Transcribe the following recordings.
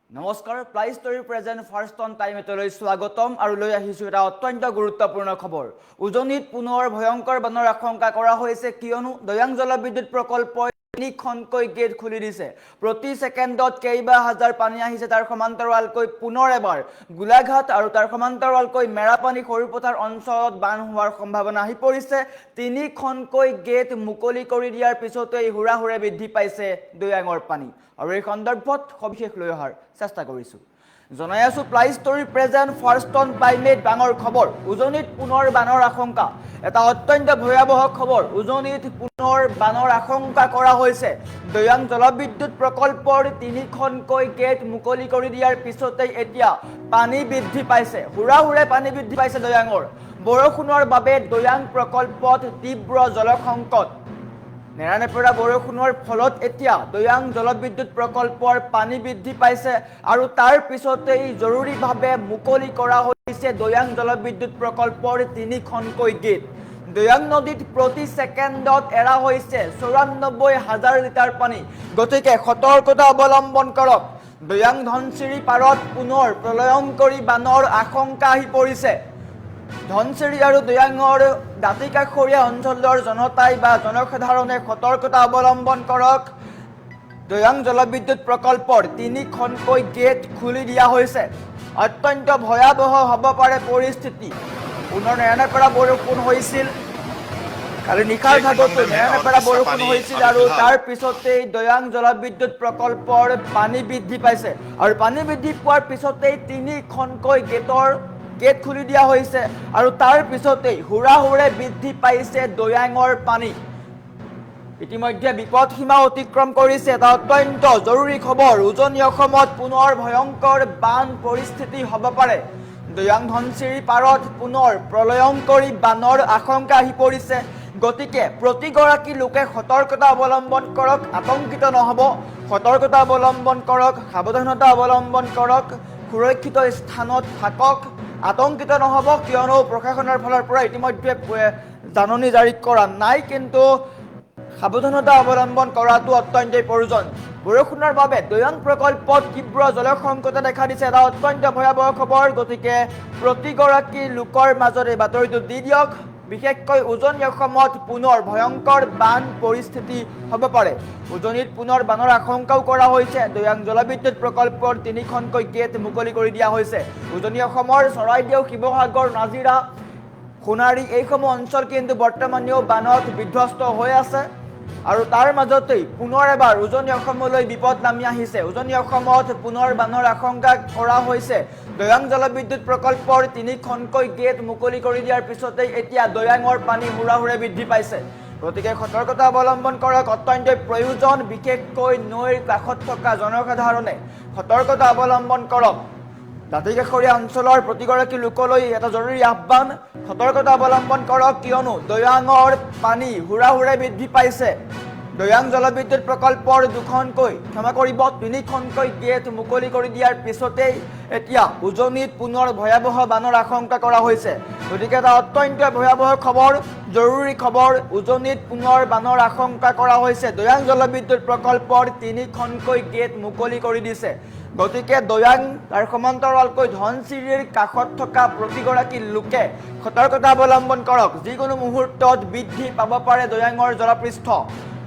নমস্কাৰ ply story present first on time এটালৈ স্বাগতম আৰু লৈ আহিছোঁ এটা অত্যন্ত গুৰুত্বপূৰ্ণ খবৰ। উজনিত পুনৰ ভয়ংকৰ বানৰ আশংকা কৰা হৈছে কিয়নো দৈয়াং জলবিদ্যুৎ প্ৰকল্পই তিনিখনকৈ গেট খুলি দিছে। প্ৰতি ছেকেণ্ডত কেইবা হাজাৰ পানী আহিছে, তাৰ সমান্তৰালকৈ পুনৰ এবাৰ গোলাঘাট আৰু তাৰ সমান্তৰালকৈ মেৰাপানী সৰুপথাৰ অঞ্চলত বান হোৱাৰ সম্ভাৱনা আহি পৰিছে। তিনিখনকৈ গেট মুকলি কৰি দিয়াৰ পিছতেই হুৰাহুৰে বৃদ্ধি পাইছে দৈয়াঙৰ পানী আৰু এই সন্দৰ্ভত সবিশেষ লৈ অহাৰ চেষ্টা কৰিছোঁ। জনাই আছোঁ ply story present first on টাইমত ডাঙৰ খবৰ। উজনিত পুনৰ বানৰ আশংকা, এটা অত্যন্ত ভয়াৱহ খবৰ। উজনিত পুনৰ বানৰ আশংকা কৰা হৈছে। দৈয়াং জলবিদ্যুৎ প্ৰকল্পৰ তিনিখনকৈ গেট মুকলি কৰি দিয়াৰ পিছতেই এতিয়া পানী বৃদ্ধি পাইছে, হুৰাহুৰে পানী বৃদ্ধি পাইছে দৈয়াঙৰ। বৰষুণৰ বাবে দৈয়াং প্ৰকল্পত তীব্ৰ জলসংকট। নেৰানেপেৰা বৰষুণৰ ফলত এতিয়া দৈয়াং জলবিদ্যুৎ প্ৰকল্পৰ পানী বৃদ্ধি পাইছে আৰু তাৰ পিছতেই জৰুৰীভাৱে মুকলি কৰা হৈছে দৈয়াং জলবিদ্যুৎ প্ৰকল্পৰ তিনিখনকৈ গেট। দৈয়াং নদীত প্ৰতি ছেকেণ্ডত এৰা হৈছে ৯৪,০০০ লিটাৰ পানী। গতিকে সতৰ্কতা অৱলম্বন কৰক। দৈয়াং ধনশিৰি পাৰত পুনৰ প্ৰলয়ংকৰী বানৰ আশংকা আহি পৰিছে। ধনশিৰি আৰু দৈয়াঙৰ দাঁতিকাষৰীয়া অঞ্চলৰ জনতাই বা জনসাধাৰণে সতৰ্কতা অৱলম্বন কৰক। দৈয়াং জলবিদ্যুৎ প্ৰকল্পৰ তিনিখনকৈ গেট খুলি দিয়া হৈছে। অত্যন্ত ভয়াৱহ হ'ব পাৰে পৰিস্থিতি। পুনৰ নেৰানেপেৰা বৰষুণ হৈছিল, কালি নিশাৰ ভাগতো নেৰানেপেৰা বৰষুণ হৈছিল আৰু তাৰ পিছতেই দৈয়াং জলবিদ্যুৎ প্ৰকল্পৰ পানী বৃদ্ধি পাইছে আৰু পানী বৃদ্ধি পোৱাৰ পিছতেই তিনিখনকৈ গেট খুলি দিয়া হৈছে আৰু তাৰ পিছতেই হুৰাহুৰে বৃদ্ধি পাইছে দৈয়াঙৰ পানী। ইতিমধ্যে বিপদ সীমা অতিক্ৰম কৰিছে। এটা অত্যন্ত জৰুৰী খবৰ। উজনি অসমত পুনৰ ভয়ংকৰ বান পৰিস্থিতি হ'ব পাৰে। দৈয়াং ধনশিৰি পাৰত পুনৰ প্ৰলয়ংকৰী বানৰ আশংকা আহি পৰিছে। গতিকে প্ৰতিগৰাকী লোকে সতৰ্কতা অৱলম্বন কৰক, আতংকিত নহ'ব। সতৰ্কতা অৱলম্বন কৰক, সাৱধানতা অৱলম্বন কৰক, সুৰক্ষিত স্থানত থাকক, আতংকিত নহ'ব। কিয়নো প্ৰশাসনৰ ফালৰ পৰা ইতিমধ্যে জাননী জাৰি কৰা নাই, কিন্তু সাৱধানতা অৱলম্বন কৰাটো অত্যন্তই প্ৰয়োজন। বৰষুণৰ বাবে দৈয়াং প্ৰকল্পত তীব্ৰ জলসংকটে দেখা দিছে। এটা অত্যন্ত ভয়াৱহ খবৰ। গতিকে প্ৰতিগৰাকী লোকৰ মাজত এই বাতৰিটো দি দিয়ক। বিশেষকৈ উজনি অসমত পুনৰ ভয়ংকৰ বান পৰিস্থিতি হ'ব পাৰে। উজনিত পুনৰ বানৰ আশংকাও কৰা হৈছে। দৈয়াং জলবিদ্যুৎ প্ৰকল্পৰ তিনিখনকৈ গেট মুকলি কৰি দিয়া হৈছে। উজনি অসমৰ চৰাইদেউ, শিৱসাগৰ, নাজিৰা, সোণাৰী এইসমূহ অঞ্চল কিন্তু বৰ্তমানেও বানত বিধ্বস্ত হৈ আছে আৰু তাৰ মাজতেই পুনৰ এবাৰ উজনি অসমলৈ বিপদ নামি আহিছে। উজনি অসমত পুনৰ বানৰ আশংকা কৰা হৈছে। দৈয়াং জলবিদ্যুৎ প্ৰকল্পৰ তিনিখনকৈ গেট মুকলি কৰি দিয়াৰ পিছতেই এতিয়া দৈয়াঙৰ পানী হুৰাহুৰে বৃদ্ধি পাইছে। গতিকে সতৰ্কতা অৱলম্বন কৰক, অত্যন্তই প্ৰয়োজন। বিশেষকৈ নৈৰ কাষত থকা জনসাধাৰণে সতৰ্কতা অৱলম্বন কৰক। দাঁতিকাষৰীয়া অঞ্চলৰ প্ৰতিগৰাকী লোকলৈ এটা জৰুৰী আহ্বান, সতৰ্কতা অৱলম্বন কৰক। কিয়নো দৈয়াঙৰ পানী হুৰাহুৰে বৃদ্ধি পাইছে। দৈয়াং জলবিদ্যুৎ প্ৰকল্পৰ তিনিখনকৈ গেট মুকলি কৰি দিয়াৰ পিছতেই এতিয়া উজনিত পুনৰ ভয়াৱহ বানৰ আশংকা কৰা হৈছে। গতিকে এটা অত্যন্ত ভয়াৱহ খবৰ, জৰুৰী খবৰ। উজনিত পুনৰ বানৰ আশংকা কৰা হৈছে। দৈয়াং জলবিদ্যুৎ প্ৰকল্পৰ তিনিখনকৈ গেট মুকলি কৰি দিছে। গতিকে দৈয়াং তাৰ সমান্তৰালকৈ ধনশিৰিৰ কাষত থকা প্ৰতিগৰাকী লোকে সতৰ্কতা অৱলম্বন কৰক। যিকোনো মুহূৰ্তত বৃদ্ধি পাব পাৰে দৈয়াঙৰ জলপৃষ্ঠ।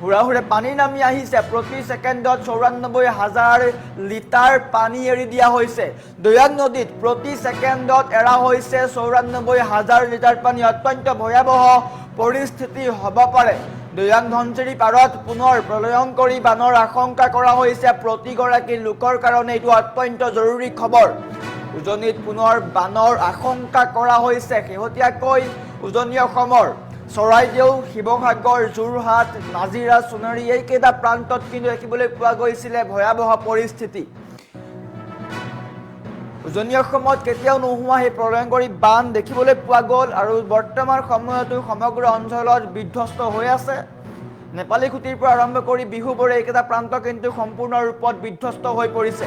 হুৰাহুৰে পানী নামি আহিছে। প্ৰতি ছেকেণ্ডত ৯৪,০০০ লিটাৰ পানী এৰি দিয়া হৈছে। দৈয়াং নদীত প্ৰতি ছেকেণ্ডত এৰা হৈছে ৯৪,০০০ লিটাৰ পানী। অত্যন্ত ভয়াৱহ পৰিস্থিতি হ'ব পাৰে। দৈয়াং ধনশিৰি পাৰত পুনৰ প্ৰলয়ংকৰী বানৰ আশংকা কৰা হৈছে। প্ৰতিগৰাকী লোকৰ কাৰণে এইটো অত্যন্ত জৰুৰী খবৰ। উজনিত পুনৰ বানৰ আশংকা কৰা হৈছে। শেহতীয়াকৈ উজনি অসমৰ চৰাইদেউ, শিৱসাগৰ, যোৰহাট, নাজিৰা, সোণাৰী এইকেইটা প্ৰান্তত কিন্তু দেখিবলৈ পোৱা গৈছিলে ভয়াৱহ পৰিস্থিতি। উজনি অসমত কেতিয়াও নোহোৱা সেই প্ৰলয়ংকৰী বান দেখিবলৈ পোৱা গ'ল আৰু বৰ্তমান সময়তো সমগ্ৰ অঞ্চলত বিধ্বস্ত হৈ আছে। নেপালী খুঁটিৰ পৰা আৰম্ভ কৰি বিহুবৰে এইকেইটা প্ৰান্ত কিন্তু সম্পূৰ্ণ ৰূপত বিধ্বস্ত হৈ পৰিছে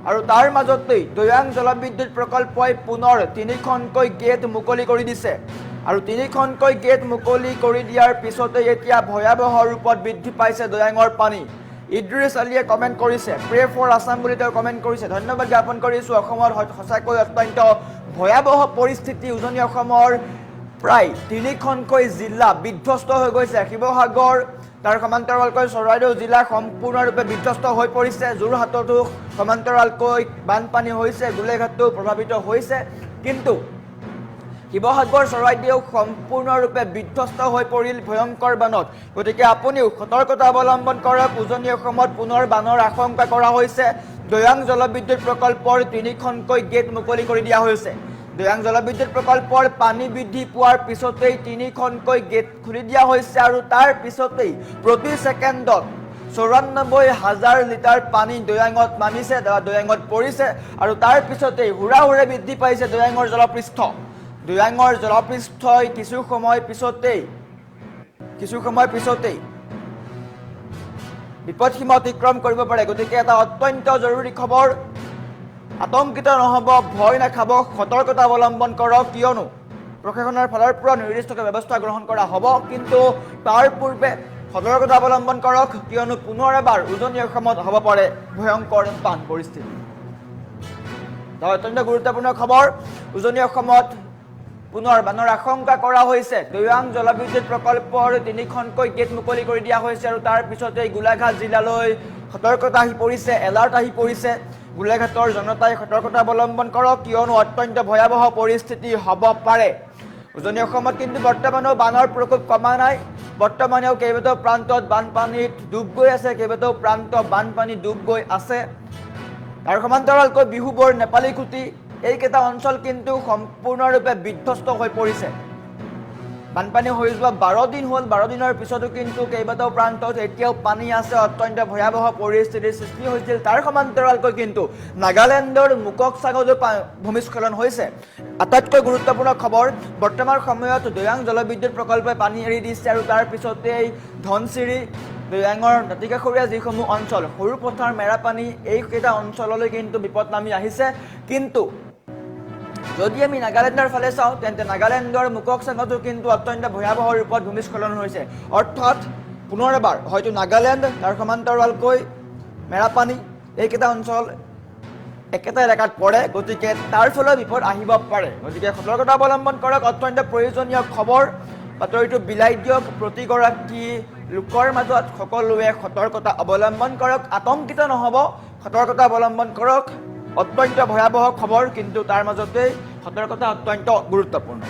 আৰু তাৰ মাজতেই দৈয়াং জলবিদ্যুৎ প্ৰকল্পই পুনৰ তিনিখনকৈ গেট মুকলি কৰি দিছে আৰু তিনিখনকৈ গেট মুকলি কৰি দিয়াৰ পিছতেই এতিয়া ভয়াৱহ ৰূপত বৃদ্ধি পাইছে দৈয়াঙৰ পানী। ইদ্ৰিছ আলীয়ে কমেণ্ট কৰিছে, প্ৰে ফৰ আছাম বুলি তেওঁ কমেণ্ট কৰিছে। ধন্যবাদ জ্ঞাপন কৰিছোঁ। অসমৰ সঁচাকৈ অত্যন্ত ভয়াৱহ পৰিস্থিতি। উজনি অসমৰ প্ৰায় 3খনকৈ জিলা বিধ্বস্ত হৈ গৈছে। শিৱসাগৰ, তাৰ সমান্তৰালকৈ চৰাইদেউ জিলা সম্পূৰ্ণৰূপে বিধ্বস্ত হৈ পৰিছে। যোৰহাটতো সমান্তৰালকৈ বানপানী হৈছে, গোলাঘাটতো প্ৰভাৱিত হৈছে। কিন্তু শিৱসাগৰ, চৰাইদেউ সম্পূৰ্ণৰূপে বিধ্বস্ত হৈ পৰিল ভয়ংকৰ বানত। গতিকে আপুনিও সতৰ্কতা অৱলম্বন কৰক। উজনি অসমত পুনৰ বানৰ আশংকা কৰা হৈছে। দৈয়াং জলবিদ্যুৎ প্ৰকল্পৰ 3খনকৈ গেট মুকলি কৰি দিয়া হৈছে। দৈয়াং জলবিদ্যুৎ প্ৰকল্পৰ পানী বৃদ্ধি পোৱাৰ পিছতেই 3খনকৈ গেট খুলি দিয়া হৈছে আৰু তাৰ পিছতেই প্ৰতি ছেকেণ্ডত 94,000 লিটাৰ পানী দৈয়াঙত নামিছে, দৈয়াঙত পৰিছে আৰু তাৰ পিছতেই হুৰাহুৰে বৃদ্ধি পাইছে দৈয়াঙৰ জলপৃষ্ঠ। দৈয়াঙৰ জলপৃষ্ঠই কিছু সময় পিছতেই বিপদসীমা অতিক্ৰম কৰিব পাৰে। গতিকে এটা অত্যন্ত জৰুৰী খবৰ। আতংকিত নহ'ব, ভয় নাখাব, সতৰ্কতা অৱলম্বন কৰক, কিয়নো প্ৰশাসনৰ ফালৰ পৰা নিৰ্দিষ্টকৈ ব্যৱস্থা গ্ৰহণ কৰা হ'ব। কিন্তু তাৰ পূৰ্বে সতৰ্কতা অৱলম্বন কৰক, কিয়নো পুনৰ এবাৰ উজনি অসমত হ'ব পাৰে ভয়ংকৰ বান পৰিস্থিতি। অত্যন্ত গুৰুত্বপূৰ্ণ খবৰ। উজনি অসমত পুনৰ বানৰ আশংকা কৰা হৈছে। দৈয়াং জলবিদ্যুৎ প্ৰকল্পৰ 3খনকৈ গেট মুকলি কৰি দিয়া হৈছে আৰু তাৰ পিছতেই গোলাঘাট জিলালৈ সতৰ্কতা আহি পৰিছে, এলাৰ্ট আহি পৰিছে। গোলাঘাটৰ জনতাই সতৰ্কতা অৱলম্বন কৰক, কিয়নো অত্যন্ত ভয়াৱহ পৰিস্থিতি হ'ব পাৰে। উজনি অসমত কিন্তু বৰ্তমানেও বানৰ প্ৰকোপ কমা নাই। বৰ্তমানেও কেইবাটাও প্ৰান্তত বানপানীত ডুব গৈ আছে, কেইবাটাও প্ৰান্ত বানপানী ডুব গৈ আছে। তাৰ সমান্তৰালকৈ বিহুবৰ, নেপালীকুটি এইকেইটা অঞ্চল কিন্তু সম্পূৰ্ণৰূপে বিধ্বস্ত হৈ পৰিছে। বানপানী হৈ যোৱা 12 দিন হ'ল। 12 দিনৰ পিছতো কিন্তু কেইবাটাও প্ৰান্তত এতিয়াও পানী আছে। অত্যন্ত ভয়াৱহ পৰিস্থিতিৰ সৃষ্টি হৈছিল। তাৰ সমান্তৰালকৈ কিন্তু নাগালেণ্ডৰ মুককচাঙতো ভূমিস্খলন হৈছে। আটাইতকৈ গুৰুত্বপূৰ্ণ খবৰ, বৰ্তমান সময়ত দৈয়াং জলবিদ্যুৎ প্ৰকল্পই পানী এৰি দিছে আৰু তাৰ পিছতেই ধনচিৰি, দৈয়াঙৰ দাঁতিকাষৰীয়া যিসমূহ অঞ্চল, সৰু পথাৰ, মেৰাপানী এইকেইটা অঞ্চললৈ কিন্তু বিপদ নামি আহিছে। কিন্তু যদি আমি নাগালেণ্ডৰ ফালে চাওঁ, তেন্তে নাগালেণ্ডৰ মুককচাঙতো কিন্তু অত্যন্ত ভয়াৱহ ৰূপত ভূমিস্খলন হৈছে। অৰ্থাৎ পুনৰ এবাৰ হয়তো নাগালেণ্ড, তাৰ সমান্তৰালকৈ মেৰাপানী এইকেইটা অঞ্চল একেটা এলেকাত পৰে। গতিকে তাৰ ফলত বিপদ আহিব পাৰে। গতিকে সতৰ্কতা অৱলম্বন কৰক, অত্যন্ত প্ৰয়োজনীয় খবৰ। বাতৰিটো বিলাই দিয়ক। প্ৰতিগৰাকী লোকৰ মাজত সকলোৱে সতৰ্কতা অৱলম্বন কৰক, আতংকিত নহ'ব, সতৰ্কতা অৱলম্বন কৰক। অত্যন্ত ভয়াৱহ খবৰ, কিন্তু তাৰ মাজতেই সতৰ্কতা অত্যন্ত গুৰুত্বপূৰ্ণ।